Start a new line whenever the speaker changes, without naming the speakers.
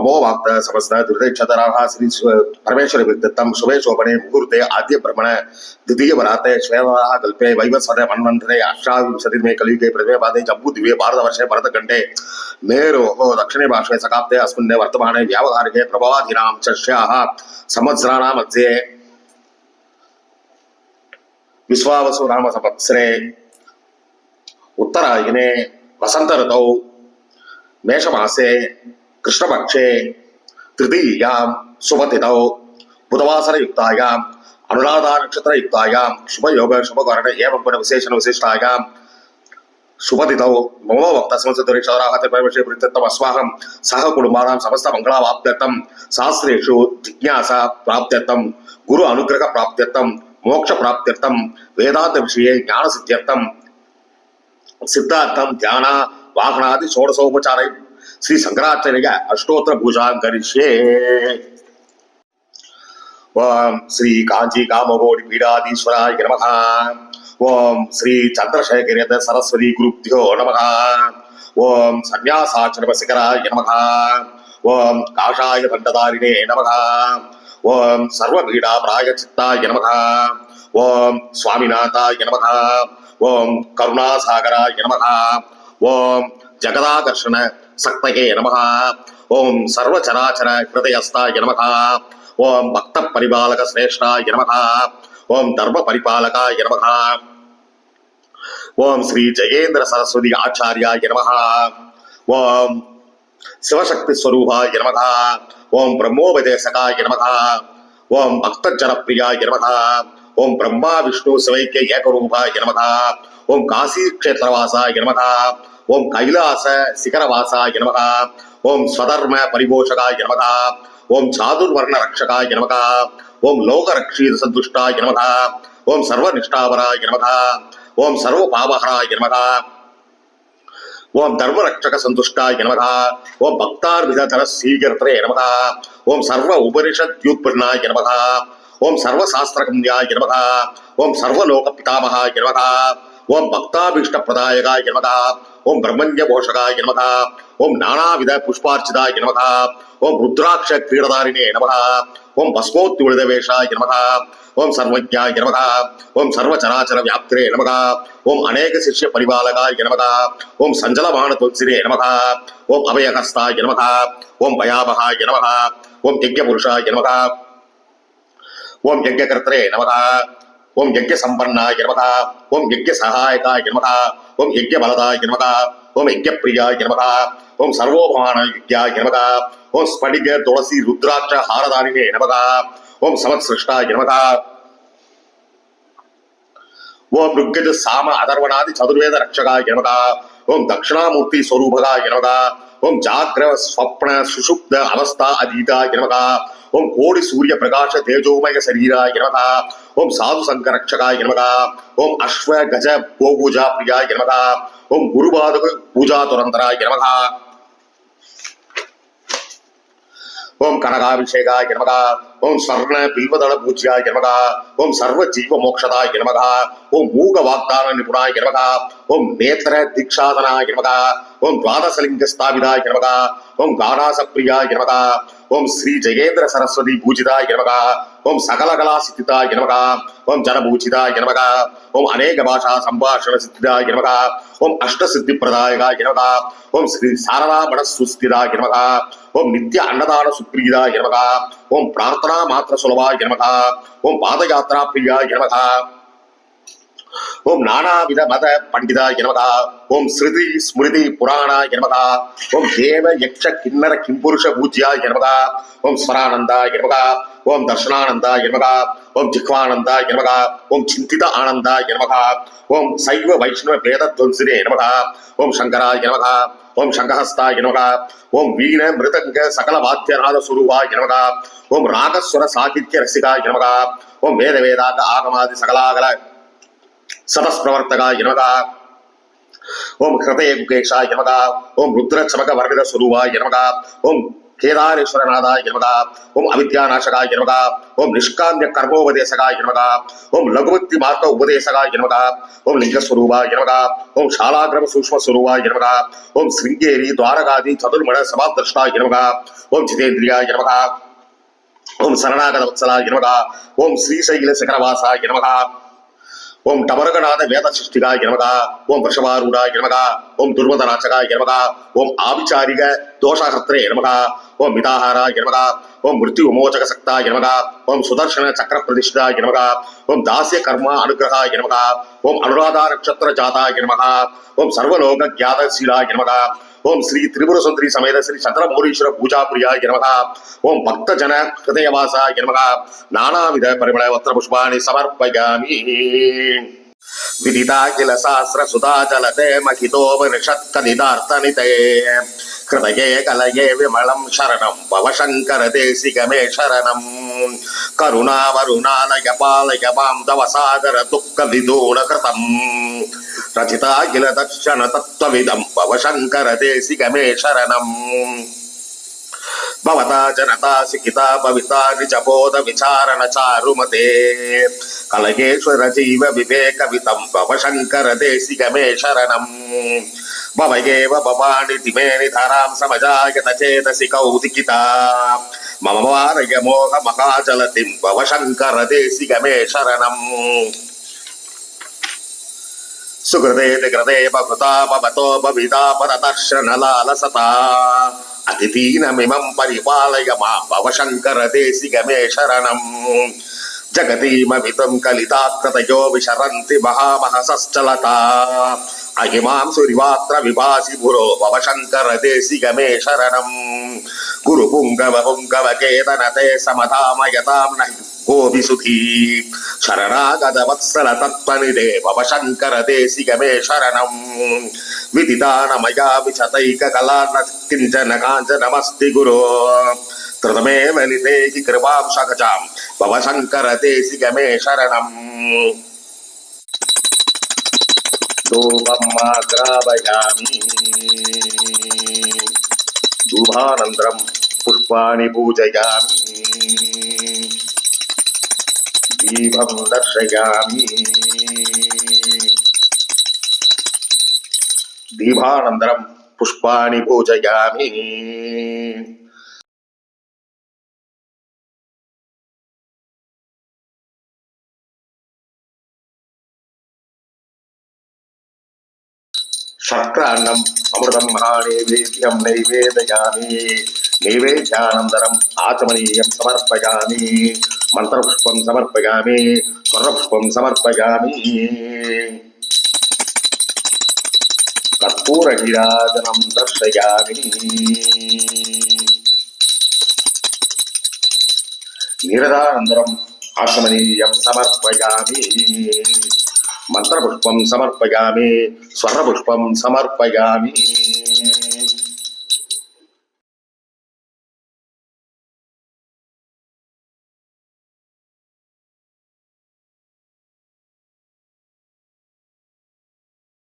ममो वाक्त समस्त दुर्देक्षतराः श्री परमेश्वर विद्युत्तम शुभे शोभने मुहूर्ते आद्य ब्रह्मण द्वितीय वराते श्वेताः कल्पे वैवस्वत मन्वन्तरे अष्टाविंशतिमे कलियुगे प्रथमे पादे जम्बू दिव्ये भारतवर्षे भरतखण्डे मेरोः दक्षिणे पार्श्वे सकाप्ते अस्मिन् वर्तमाने व्यावहारिके प्रभवादीनां षष्ट्याः संवत्सराणां मध्ये विश्वावसु नाम संवत्सरे उत्तरायणे वसंत ऋतौ मेषमासे कृष्णपक्षे तृतीयां शुभतिथौ बुधवासरयुक्तायां अनुराधा नक्षत्रयुक्तायां शुभयोग शुभकरण एवं गुण विशेषण विशिष्टायां शुभतिथौ मम वक्त संवत्सरेक्षराहते वृत्तम अस्माकं सह कुटुंबानां समस्त मंगलावाप्त्यर्थं शास्त्रेषु जिज्ञासा प्राप्त्यर्थं गुरु अनुग्रह प्राप्त्यर्थं मोक्ष प्राप्त्यर्थं वेदांत विषये ज्ञान सिद्ध्यर्थं सिद्धार्थं ध्यान वाहनादि षोडशोपचार श्री शंकराचार्य अष्टोत्तर पूजा करिष्ये। ओम श्री कांची कामकोटि पीठाधीश्वराय नमः। ओम श्री चंद्रशेखर सरस्वती गुरुभ्यो नमः। ओम संन्यासाश्रम शिखराय नमः। ओम काषाय दंडधारिणे नमः। ओम सर्वपीडा प्रायश्चित्ताय नमः। ओम स्वामीनाथाय नमः। ओम करुणासागराय नमः। ओम जगदाकर्षण शक्तये नमः। ओम सर्वचराचर हृदयस्थाय नमः। ओम भक्त परिपालक श्रेष्ठाय नमः। ओम धर्म परिपालकाय नमः। ओम श्री जयेंद्र सरस्वती आचार्याय नमः। ओम शिवशक्ति स्वरूपाय नमः। ओम ब्रह्मोपदेशकाय नमः। ओम भक्त जनप्रियाय नमः। ओम ब्रह्मा विष्णु शिवैक्य एकरूपाय नमः। ओम काशी क्षेत्रवासाय नमः। ओम कैलास शिखरवासाय नमः। ओम स्वधर्म परिपोषकाय नमः। ओम चातुर्वर्ण रक्षकाय नमः। ओम लोकरक्षित संतुष्टाय नमः। ओम सर्वनिष्ठापराय नमः। ओम सर्वपापहराय नमः। ओम धर्मरक्षक संतुष्टाय नमः। ओम भक्तार्भितधन स्वीकर्त्रे नमः। ओम सर्व उपनिषद्युत्पन्नाय नमः। ओम सर्वशास्त्रगम्याय नमः। ओम सर्वलोक पितामहाय नमः। ओम भक्ताभीष्ट प्रदायकाय नमः। ओम ब्रह्मण्य पोषकाय नमः। ओम नानाविध पुष्पार्चिताय नमः। ओम रुद्राक्ष क्रीडधारिणे नमः। ओम भस्मोत्तुलितवेषाय नमः। ओम सर्वज्ञाय नमः। ओम सर्वचराचर व्याप्त्रे नमः। ओम अनेक शिष्य परिपालकाय नमः। ओम संजलमान तुलसिने नमः। ओम अभयहस्ताय नमः। ओम भयावहाय नमः। ओम यज्ञपुरुषाय नमः। ओम यज्ञकर्त्रे नमः। ओम यज्ञ संपन्नाय नमः। ओम यज्ञ सहायकाय नमः। ओम यज्ञ बलदाय नमः। ओम यज्ञ प्रियाय नमः। ओम सर्वोपमान यज्ञाय नमः। ओम स्फटिक तुलसी रुद्राक्ष हारधारिणे नमः। ओम समत्सृष्टाय नमः। ओम ऋग्यज साम अथर्वणादि चतुर्वेद रक्षकाय नमः। ओम दक्षिणामूर्ति स्वरूपकाय नमः। ओम जाग्रत स्वप्न सुषुप्त अवस्था अधीताय नमः। ओम कोटि सूर्य प्रकाश तेजोमय शरीराय नमः। ओम साधु संघ रक्षकाय नमः। ओम अश्व गज गोपूजा प्रियाय नमः। ओम गुरुपादक पूजा तुरंतराय नमः। ओम कनकाभिषेकाय नमः। ओम स्वर्ण बिल्वदल पूज्याय नमः। ओम सर्व जीव मोक्षदाय नमः। ओम मूक वाग्दान निपुणाय नमः। ओम नेत्र दीक्षादनाय नमः। ओम द्वादशलिंग स्थापिताय नमः। ओम गानास प्रियाय नमः। ओम श्री जयेंद्र सरस्वती पूजिताय नमः। ओम सकल कला सिद्धिताय नमः। ओम जनपूजिताय नमः। ओम अनेक भाषा संभाषण सिद्धिताय नमः। ओम अष्ट सिद्धि प्रदायकाय नमः। ओम श्री शारदा मठ सुस्थिताय नमः। ओम नित्य अन्नदान सुप्रीदाय नमः। ओम प्रार्थना मात्र सुलभाय नमः। ओम पादयात्रा प्रियाय नमः। ओम नानाविध मत पंडिताय नमः। ओम श्रुति स्मृति पुराणाय नमः। ओम देव यक्ष किन्नर किंपुरुष पूज्याय नमः। ओम स्वरानंदाय नमः। ओम दर्शनानंदाय नमः। ओम जिह्वानंदाय नमः। ओम चिंतित आनंदाय नमः। ओम शैव वैष्णव वेद ध्वंसिने नमः। ओम शंकराय नमः। ओम शंखहस्ताय नमः। ओम वीण मृदंग सकल वाद्यनाद स्वरूपाय नमः। ओम रागस्वर साहित्य रसिकाय नमः। ओम वेद वेदांत आगमादि सकलागल सतस्प्रवर्तकाय नमः। ओम हृदय गुकेशाय नमः। ओम रुद्र चमक वर्णित स्वरूपाय नमः। ओम கேதாரேஸ்வரநாதாய நமக. ஓம் அவித்யாநாசகாய நமக. ஓம் நிஷ்காமிய கர்மோபதேசகாய நமக. ஓம் லகுபக்தி மார்க்க உபதேசகாய நமக. ஓம் லிங்கஸ்வரூபாய நமக. ஓம் சாலாகிரம சூக்ஷ்மஸ்வரூபாய நமக. ஓம் ஸ்ருங்கேரி துவாரகாதி சதுர்மண சமாத்ருஷ்டாய நமக. ஓம் ஜிதேந்திரியாய நமக. ஓம் சரணாகத வத்சலாய நமக. ஓம் ஸ்ரீசைல சிகரவாசாய நமக. ஓம் டமரகநாத வேத சிருஷ்டிகாய நமக. ஓம் விஷவாரூடாய நமக. ஓம் துர்மதநாசகாய நமக. ஓம் ஆபிச்சாரிக தோஷஹர்த்ரே நமக. ஓம் மிதாஹாராய நமக. ஓம் மிருத்யு விமோசக சக்தாய நமக. ஓம் சுதர்சன சக்கர பிரதிஷ்டாய நமக. ஓம் தாசிய கர்மா அனுகிரகாய நமக. ஓம் அனுராதா நட்சத்திர ஜாதாய நமக. ஓம் சர்வலோக ஜாதசீலாய நமக. ஓம் ஸ்ரீ திரிபுர சுந்தரி சமேத ஸ்ரீ சந்திரமௌலீஸ்வர பூஜா பிரியாய நமக. ஓம் பக்த ஜன ஹிருதயவாசாய நமக. நானாவித பரிமள வஸ்திர புஷ்பாணி சமர்ப்பயாமி. விதிதாகில சாஸ்திர சுதாஜலதே மகிதோபனிஷத்கதிதார்த்தனிதே ஹிருதயே கலயே விமலம் சரணம் பவசங்கர தேசிகமே சரணம். கருணாவருணாலய பாலய மாம் தவசாகர துக்க விதூன கிருதம் ரச்சிதாகில தர்ஷன தத்துவவிதம் பவசங்கர தேசிகமே சரணம். भवता जनता सिखिता भविता निजबोध विचारण चारुमते कलयेश्वर जीव विवेक वितं भवशंकर देशिगमे शरणं. भवयेव भवानि दिमे निधरां समजायत चेतसि कौतिकिता मम वारय मोह महाजलतिं भवशंकर देशिगमे शरणं. सुकृते निकृते भवता भवतो भविता परदर्शनलालसता अतिथीनमिमं परिपालय मां भवशंकर देशिगमे शरणं. जगतीमवितं कलिताकृतयो विशरन्ति महामहसश्चलता अहिमां सुरिवात्र विभासि पुरो भवशंकर देशिगमे शरणं. गुरुपुङ्गव पुङ्गव केतनते समधामयतां नहि गोविसुधी शरणागत वत्सल तत्त्वनिधे भवशंकर देशिगमे शरणं. विदितानमया विशतैक कलार्न किञ्चन काञ्चनमस्ति गुरो त्रितमेव निधेहि कृपां शकजां भवशंकर देशिगमे शरणं. धूपमाग्रापयामि. धूपानन्तरं पुष्पाणि पूजयामि. दीपं दर्शयामि. दीपानन्तरं पुष्पाणि पूजयामि. शर्करान्नम् अमृतं महानैवेद्यं नैवेदयामि. नैवेद्यानन्तरम् आचमनीयं समर्पयामि. मन्त्रपुष्पं समर्पयामि. स्वर्णपुष्पं समर्पयामि. कर्पूरनीराजनं दर्शयामि. नीरदानन्तरम् आचमनीयं समर्पयामि. मंत्रपुष्पं समर्पयामि. स्वर्णपुष्पं समर्पयामि.